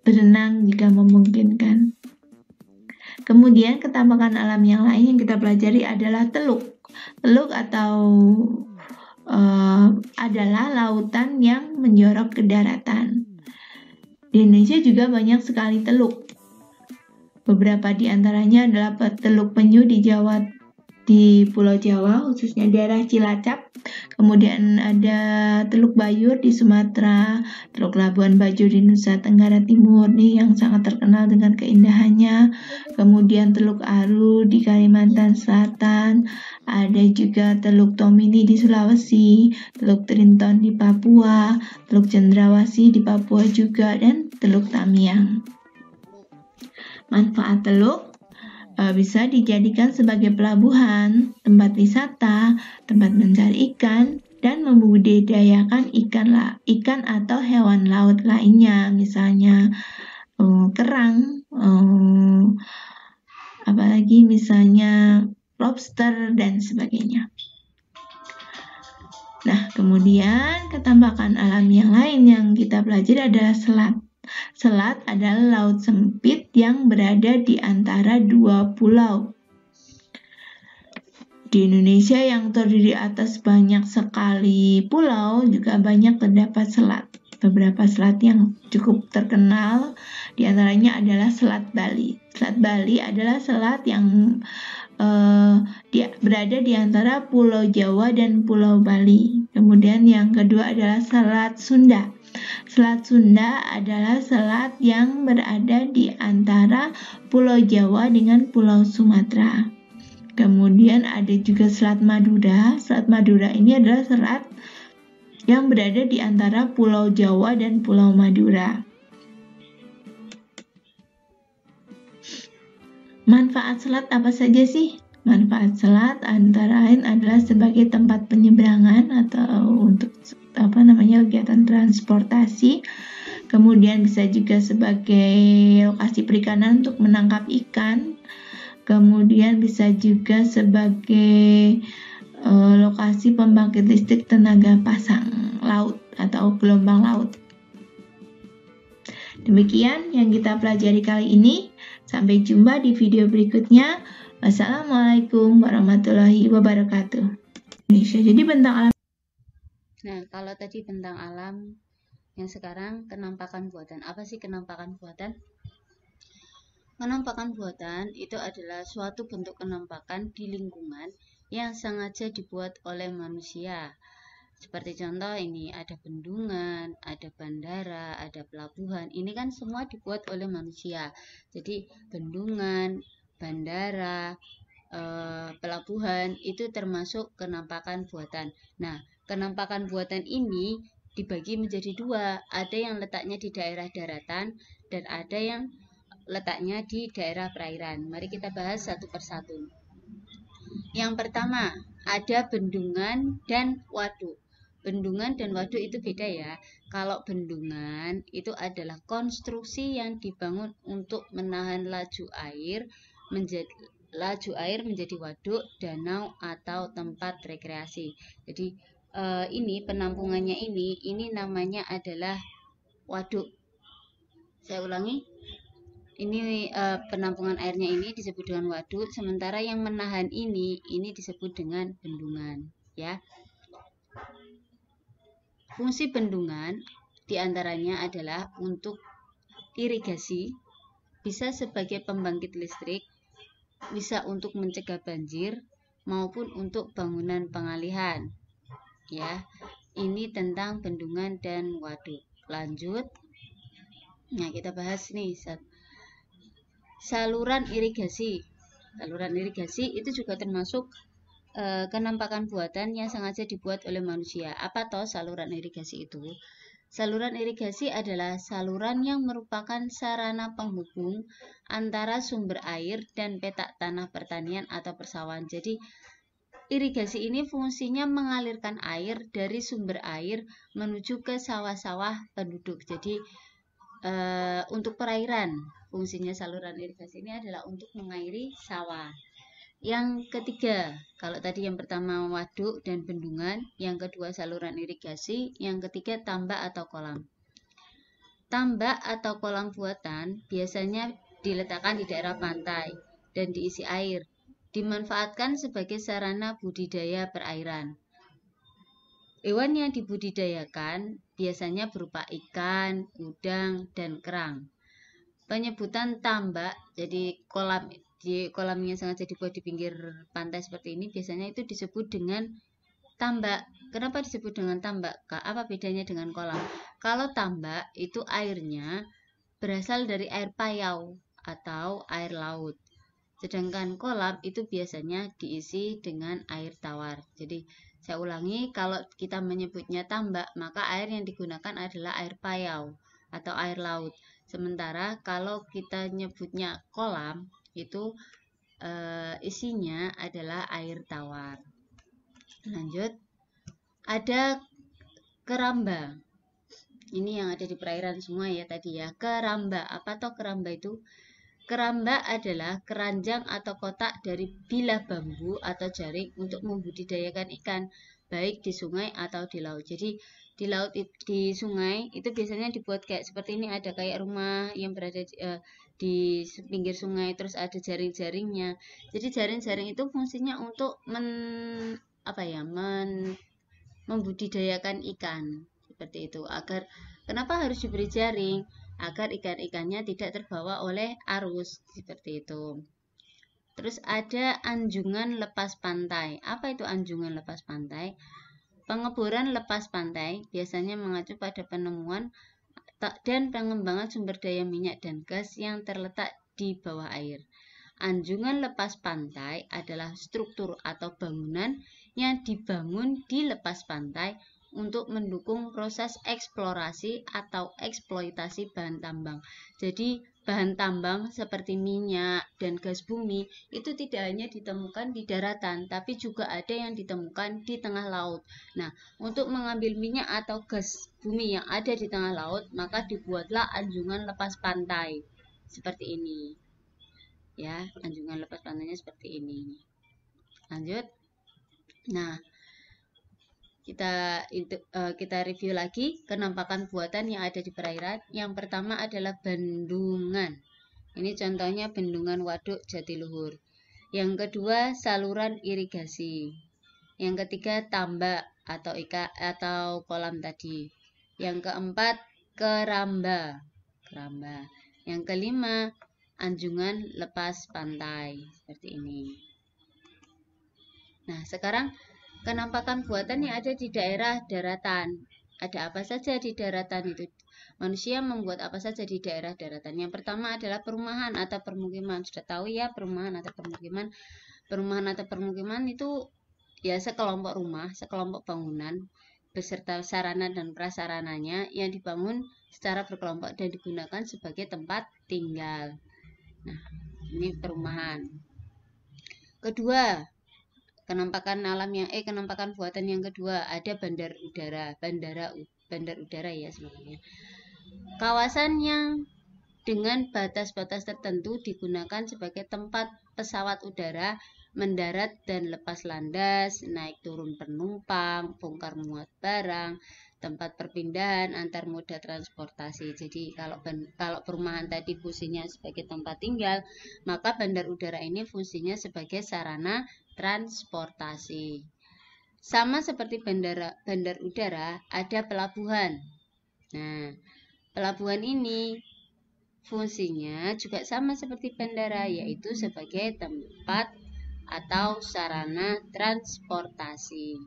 berenang jika memungkinkan. Kemudian ketampakan alam yang lain yang kita pelajari adalah teluk. Teluk adalah lautan yang menjorok ke daratan. Di Indonesia juga banyak sekali teluk. Beberapa di antaranya adalah Teluk Penyu di Pulau Jawa, khususnya daerah Cilacap. Kemudian ada Teluk Bayur di Sumatera, Teluk Labuan Bajo di Nusa Tenggara Timur nih yang sangat terkenal dengan keindahannya. Kemudian Teluk Aru di Kalimantan Selatan, ada juga Teluk Tomini di Sulawesi, Teluk Trinton di Papua, Teluk Cendrawasih di Papua juga, dan Teluk Tamiang. Manfaat teluk bisa dijadikan sebagai pelabuhan, tempat wisata, tempat mencari ikan, dan membudidayakan ikan atau hewan laut lainnya, misalnya kerang, apalagi misalnya lobster dan sebagainya. Nah, kemudian ketampakan alam yang lain yang kita pelajari adalah selat. Selat adalah laut sempit yang berada di antara dua pulau. Di Indonesia yang terdiri atas banyak sekali pulau, juga banyak terdapat selat. Beberapa selat yang cukup terkenal di antaranya adalah Selat Bali. Selat Bali adalah selat yang berada di antara Pulau Jawa dan Pulau Bali. Kemudian yang kedua adalah Selat Sunda. Selat Sunda adalah selat yang berada di antara Pulau Jawa dengan Pulau Sumatera. Kemudian ada juga Selat Madura. Selat Madura ini adalah selat yang berada di antara Pulau Jawa dan Pulau Madura. Manfaat selat apa saja sih? Manfaat selat antara lain adalah sebagai tempat penyeberangan atau untuk kegiatan transportasi. Kemudian bisa juga sebagai lokasi perikanan untuk menangkap ikan. Kemudian bisa juga sebagai lokasi pembangkit listrik tenaga pasang laut atau gelombang laut. Demikian yang kita pelajari kali ini. Sampai jumpa di video berikutnya. Wassalamualaikum warahmatullahi wabarakatuh. Indonesia. Jadi bentang alam. Nah, kalau tadi bentang alam, yang sekarang kenampakan buatan. Apa sih kenampakan buatan? Kenampakan buatan itu adalah suatu bentuk kenampakan di lingkungan yang sengaja dibuat oleh manusia. Seperti contoh ini, ada bendungan, ada bandara, ada pelabuhan. Ini kan semua dibuat oleh manusia. Jadi bendungan, bandara, pelabuhan itu termasuk kenampakan buatan. Nah, kenampakan buatan ini dibagi menjadi dua. Ada yang letaknya di daerah daratan dan ada yang letaknya di daerah perairan. Mari kita bahas satu persatu. Yang pertama, ada bendungan dan waduk. Bendungan dan waduk itu beda ya. Kalau bendungan itu adalah konstruksi yang dibangun untuk menahan laju air menjadi waduk, danau atau tempat rekreasi. Jadi ini penampungannya ini namanya adalah waduk. Saya ulangi. Ini penampungan airnya ini disebut dengan waduk, sementara yang menahan ini disebut dengan bendungan, ya. Fungsi bendungan diantaranya adalah untuk irigasi, bisa sebagai pembangkit listrik, bisa untuk mencegah banjir, maupun untuk bangunan pengalihan. Ya, ini tentang bendungan dan waduk. Lanjut. Nah, kita bahas nih saluran irigasi. Saluran irigasi itu juga termasuk kenampakan buatan yang sengaja dibuat oleh manusia. Apa toh saluran irigasi itu? Saluran irigasi adalah saluran yang merupakan sarana penghubung antara sumber air dan petak tanah pertanian atau persawahan. Jadi irigasi ini fungsinya mengalirkan air dari sumber air menuju ke sawah-sawah penduduk. Jadi untuk perairan, fungsinya saluran irigasi ini adalah untuk mengairi sawah. Yang ketiga, kalau tadi yang pertama waduk dan bendungan, yang kedua saluran irigasi, yang ketiga tambak atau kolam. Tambak atau kolam buatan biasanya diletakkan di daerah pantai dan diisi air, dimanfaatkan sebagai sarana budidaya perairan. Hewan yang dibudidayakan biasanya berupa ikan, udang, dan kerang. Penyebutan tambak, jadi kolamnya sengaja dibuat di pinggir pantai seperti ini, biasanya itu disebut dengan tambak. Kenapa disebut dengan tambak? Apa bedanya dengan kolam? Kalau tambak itu airnya berasal dari air payau atau air laut. Sedangkan kolam itu biasanya diisi dengan air tawar. Jadi saya ulangi, kalau kita menyebutnya tambak, maka air yang digunakan adalah air payau atau air laut. Sementara kalau kita nyebutnya kolam, itu isinya adalah air tawar. Lanjut, ada keramba. Ini yang ada di perairan semua ya tadi ya. Keramba, apa toh keramba itu? Keramba adalah keranjang atau kotak dari bilah bambu atau jaring untuk membudidayakan ikan, baik di sungai atau di laut. Jadi di laut, di sungai itu biasanya dibuat kayak seperti ini, ada kayak rumah yang berada di pinggir sungai, terus ada jaring-jaringnya. Jadi jaring-jaring itu fungsinya untuk membudidayakan ikan seperti itu. Kenapa harus diberi jaring? Agar ikan-ikannya tidak terbawa oleh arus seperti itu. Terus ada anjungan lepas pantai. Apa itu anjungan lepas pantai? Pengeboran lepas pantai biasanya mengacu pada penemuan dan pengembangan sumber daya minyak dan gas yang terletak di bawah air. Anjungan lepas pantai adalah struktur atau bangunan yang dibangun di lepas pantai untuk mendukung proses eksplorasi atau eksploitasi bahan tambang. Jadi bahan tambang seperti minyak dan gas bumi itu tidak hanya ditemukan di daratan, tapi juga ada yang ditemukan di tengah laut. Nah, untuk mengambil minyak atau gas bumi yang ada di tengah laut, maka dibuatlah anjungan lepas pantai seperti ini. Ya, anjungan lepas pantainya seperti ini. Lanjut. Nah, kita review lagi penampakan buatan yang ada di perairan. Yang pertama adalah bendungan. Ini contohnya bendungan Waduk Jatiluhur. Yang kedua saluran irigasi. Yang ketiga tambak atau kolam tadi. Yang keempat keramba. Yang kelima anjungan lepas pantai seperti ini. Nah, sekarang penampakan buatan yang ada di daerah daratan. Ada apa saja di daratan itu? Manusia membuat apa saja di daerah daratan? Yang pertama adalah perumahan atau permukiman. Sudah tahu ya, perumahan atau permukiman. Perumahan atau permukiman itu ya sekelompok rumah, sekelompok bangunan beserta sarana dan prasarananya yang dibangun secara berkelompok dan digunakan sebagai tempat tinggal. Nah, ini perumahan. Kedua, penampakan buatan yang kedua ada bandar udara ya sebenarnya. Kawasan yang dengan batas-batas tertentu digunakan sebagai tempat pesawat udara mendarat dan lepas landas, naik turun penumpang, bongkar muat barang, tempat perpindahan antar moda transportasi. Jadi kalau perumahan tadi fungsinya sebagai tempat tinggal, maka bandar udara ini fungsinya sebagai sarana transportasi. Sama seperti bandar udara, ada pelabuhan. Nah, pelabuhan ini fungsinya juga sama seperti bandara, yaitu sebagai tempat atau sarana transportasi.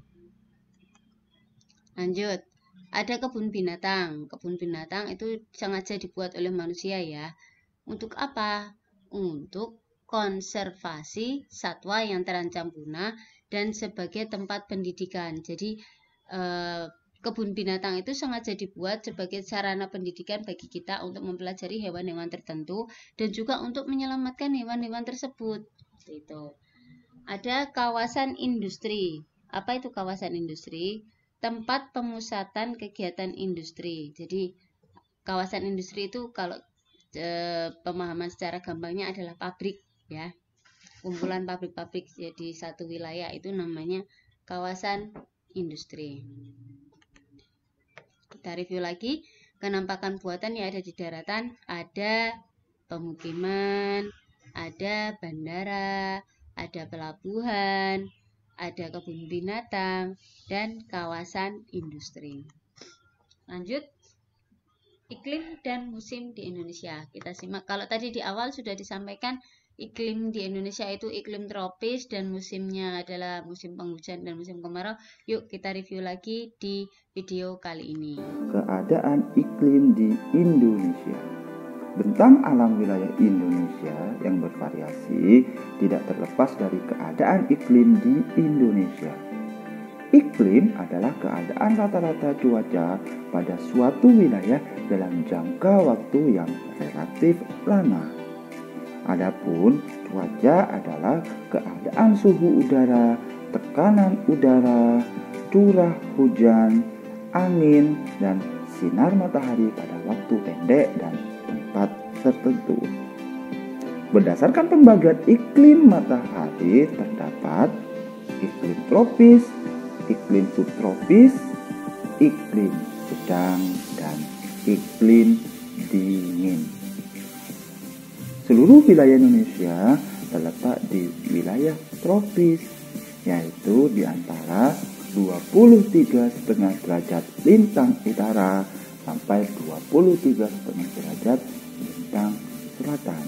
Lanjut, ada kebun binatang. Kebun binatang itu sengaja dibuat oleh manusia ya. Untuk apa? Untuk konservasi satwa yang terancam punah dan sebagai tempat pendidikan. Jadi kebun binatang itu sengaja dibuat sebagai sarana pendidikan bagi kita untuk mempelajari hewan-hewan tertentu dan juga untuk menyelamatkan hewan-hewan tersebut. Itu. Ada kawasan industri. Apa itu kawasan industri? Tempat pemusatan kegiatan industri. Jadi kawasan industri itu kalau pemahaman secara gampangnya adalah pabrik ya. Kumpulan pabrik-pabrik di satu wilayah itu namanya kawasan industri. Kita review lagi penampakan buatan yang ada di daratan. Ada pemukiman, ada bandara, ada pelabuhan, ada kebun binatang, dan kawasan industri. Lanjut, iklim dan musim di Indonesia. Kita simak, kalau tadi di awal sudah disampaikan iklim di Indonesia itu iklim tropis dan musimnya adalah musim penghujan dan musim kemarau. Yuk kita review lagi di video kali ini. Keadaan iklim di Indonesia. Bentang alam wilayah Indonesia yang bervariasi tidak terlepas dari keadaan iklim di Indonesia. Iklim adalah keadaan rata-rata cuaca pada suatu wilayah dalam jangka waktu yang relatif lama. Adapun cuaca adalah keadaan suhu udara, tekanan udara, curah hujan, angin, dan sinar matahari pada waktu pendek dan tempat tertentu. Berdasarkan pembagian iklim matahari terdapat iklim tropis, iklim subtropis, iklim sedang, dan iklim dingin. Seluruh wilayah Indonesia terletak di wilayah tropis, yaitu di antara 23,5 derajat lintang utara sampai 23,5 derajat lintang selatan.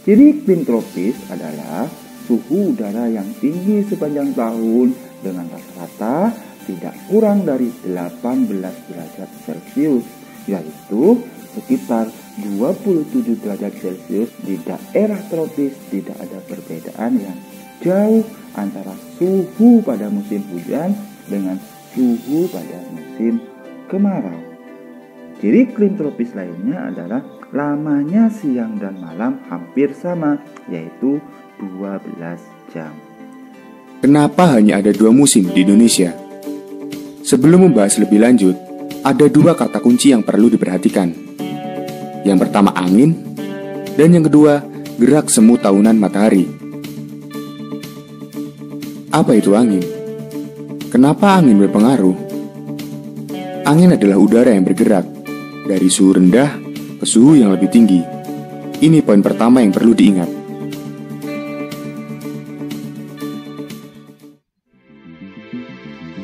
Ciri iklim tropis adalah suhu udara yang tinggi sepanjang tahun dengan rata-rata tidak kurang dari 18 derajat Celcius, yaitu sekitar 27 derajat Celcius. Di daerah tropis tidak ada perbedaan yang jauh antara suhu pada musim hujan dengan suhu pada musim kemarau. Ciri iklim tropis lainnya adalah lamanya siang dan malam hampir sama, yaitu 12 jam. Kenapa hanya ada 2 musim di Indonesia? Sebelum membahas lebih lanjut, ada 2 kata kunci yang perlu diperhatikan. Yang pertama angin, dan yang kedua gerak semu tahunan matahari. Apa itu angin? Kenapa angin berpengaruh? Angin adalah udara yang bergerak dari suhu rendah ke suhu yang lebih tinggi. Ini poin pertama yang perlu diingat.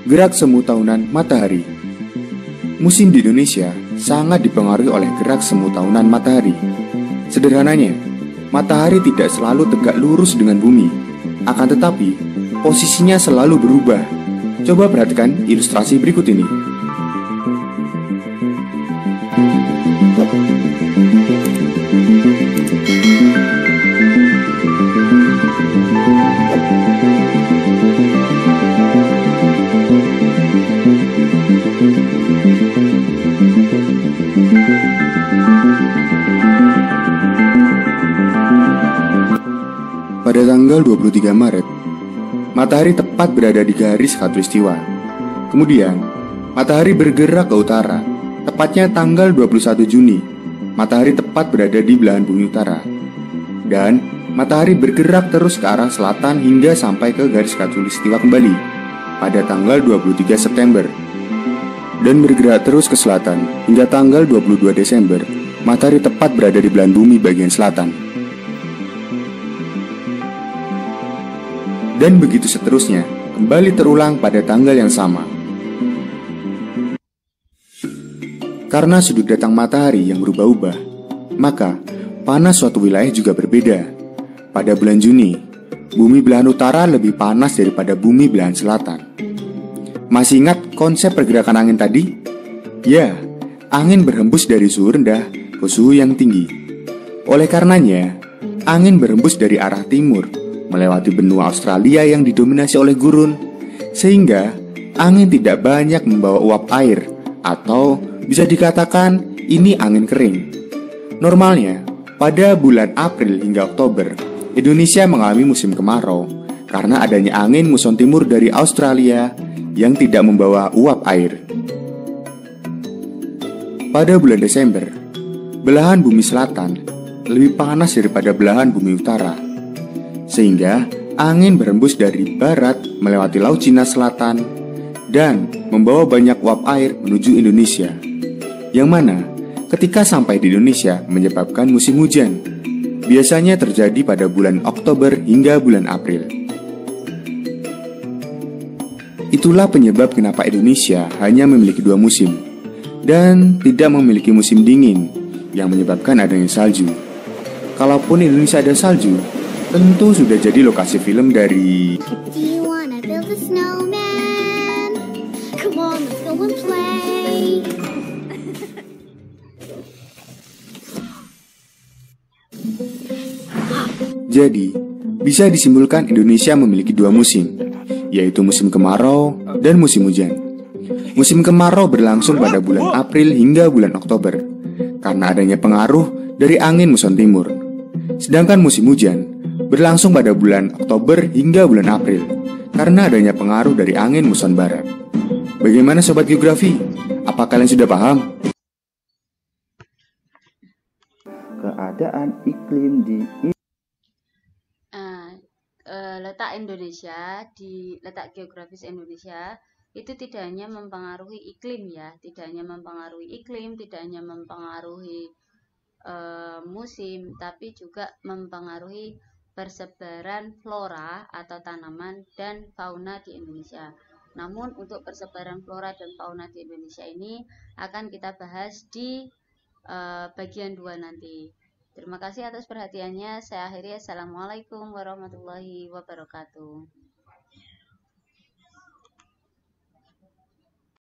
Gerak semu tahunan matahari. Musim di Indonesia sangat dipengaruhi oleh gerak semu tahunan matahari. Sederhananya, matahari tidak selalu tegak lurus dengan bumi, akan tetapi posisinya selalu berubah. Coba perhatikan ilustrasi berikut ini. Pada tanggal 23 Maret, matahari tepat berada di garis khatulistiwa. Kemudian, matahari bergerak ke utara. Tepatnya tanggal 21 Juni, matahari tepat berada di belahan bumi utara. Dan matahari bergerak terus ke arah selatan hingga sampai ke garis khatulistiwa kembali pada tanggal 23 September. Dan bergerak terus ke selatan hingga tanggal 22 Desember, matahari tepat berada di belahan bumi bagian selatan. Dan begitu seterusnya, kembali terulang pada tanggal yang sama. Karena sudut datang matahari yang berubah-ubah, maka panas suatu wilayah juga berbeda. Pada bulan Juni, bumi belahan utara lebih panas daripada bumi belahan selatan. Masih ingat konsep pergerakan angin tadi? Ya, angin berhembus dari suhu rendah ke suhu yang tinggi. Oleh karenanya, angin berhembus dari arah timur, melewati benua Australia yang didominasi oleh gurun, sehingga angin tidak banyak membawa uap air, atau bisa dikatakan ini angin kering. Normalnya, pada bulan April hingga Oktober, Indonesia mengalami musim kemarau karena adanya angin muson timur dari Australia yang tidak membawa uap air. Pada bulan Desember, belahan bumi selatan lebih panas daripada belahan bumi utara, sehingga angin berhembus dari barat melewati Laut Cina Selatan dan membawa banyak uap air menuju Indonesia, yang mana ketika sampai di Indonesia menyebabkan musim hujan. Biasanya terjadi pada bulan Oktober hingga bulan April. Itulah penyebab kenapa Indonesia hanya memiliki 2 musim dan tidak memiliki musim dingin yang menyebabkan adanya salju. Kalaupun Indonesia ada salju, tentu sudah jadi lokasi film dari Do you wanna build a snowman? Come on, let's go and play. Jadi, bisa disimpulkan Indonesia memiliki 2 musim, yaitu musim kemarau dan musim hujan. Musim kemarau berlangsung pada bulan April hingga bulan Oktober, karena adanya pengaruh dari angin muson timur. Sedangkan musim hujan berlangsung pada bulan Oktober hingga bulan April, karena adanya pengaruh dari angin muson barat. Bagaimana Sobat Geografi? Apa kalian sudah paham? Keadaan iklim di letak Indonesia, di letak geografis Indonesia itu tidak hanya mempengaruhi iklim ya, tidak hanya mempengaruhi iklim, tidak hanya mempengaruhi musim, tapi juga mempengaruhi persebaran flora atau tanaman dan fauna di Indonesia. Namun untuk persebaran flora dan fauna di Indonesia ini akan kita bahas di bagian 2 nanti. Terima kasih atas perhatiannya. Saya akhiri. Assalamualaikum warahmatullahi wabarakatuh.